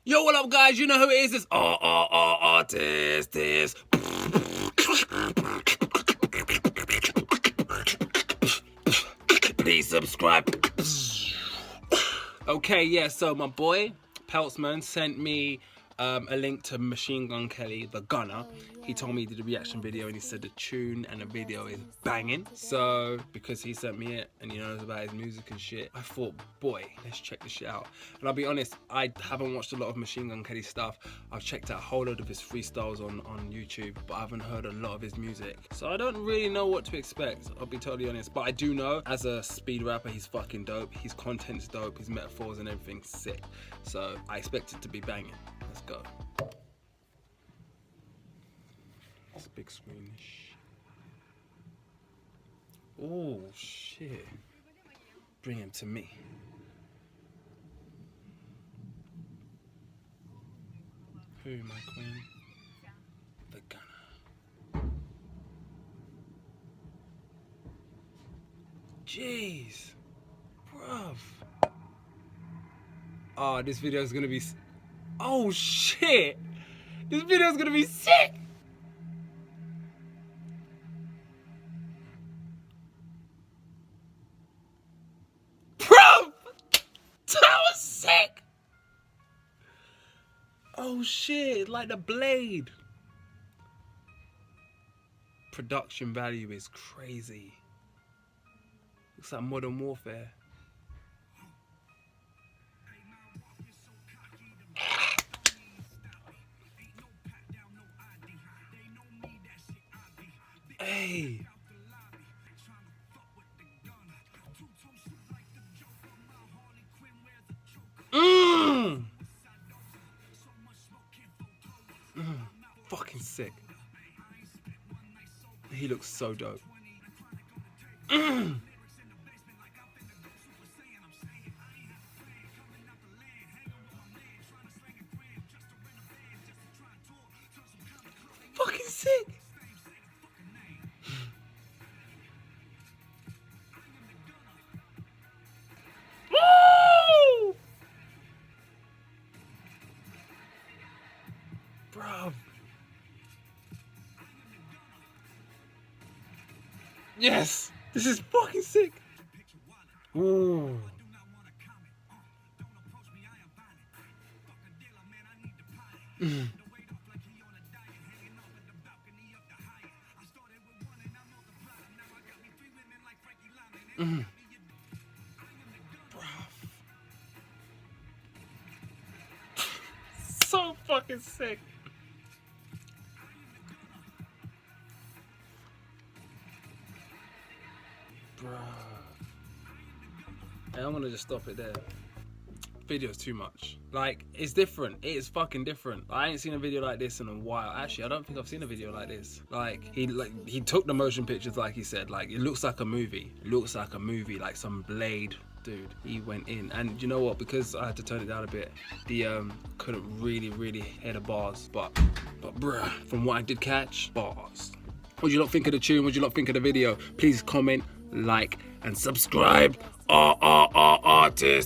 Yo, what up, guys? You know who it is? It's R-TIZT. Please subscribe. Okay, yeah, so my boy, Peltzman, sent me a link to Machine Gun Kelly, the gunner. He told me he did a reaction video and he said the tune and the video is banging. So, because he sent me it and he knows about his music and shit, I thought, boy, let's check this shit out. And I'll be honest, I haven't watched a lot of Machine Gun Kelly stuff. I've checked out a whole load of his freestyles on YouTube, but I haven't heard a lot of his music. So I don't really know what to expect, I'll be totally honest. But I do know, as a speed rapper, he's fucking dope. His content's dope, his metaphors and everything's sick. So I expect it to be banging. Let's go. It's a big screenish. Oh shit. Bring him to me. Who, my queen? The gunner. Jeez. Bruv. Oh, this video is gonna be... Oh shit! This video is gonna be sick! Bro! That was sick! Oh shit, like the blade. Production value is crazy. Looks like Modern Warfare. Hey. Fucking sick. He looks so dope. Fucking sick. Woo! Bro. Yes, this is fucking sick. Ooh. So fucking sick. Bruh. Hey, I'm gonna just stop it there. Video's too much. Like, it's different. It is fucking different. I ain't seen a video like this in a while. Actually, I don't think I've seen a video like this. Like he took the motion pictures, like he said. Like, it looks like a movie. It looks like a movie, like some Blade. Dude, he went in. And you know what? Because I had to turn it down a bit, the couldn't really hear the bars. But bruh, from what I did catch, bars. What do you lot think of the tune? What do you lot think of the video? Please comment, like, and subscribe. R-TIZT.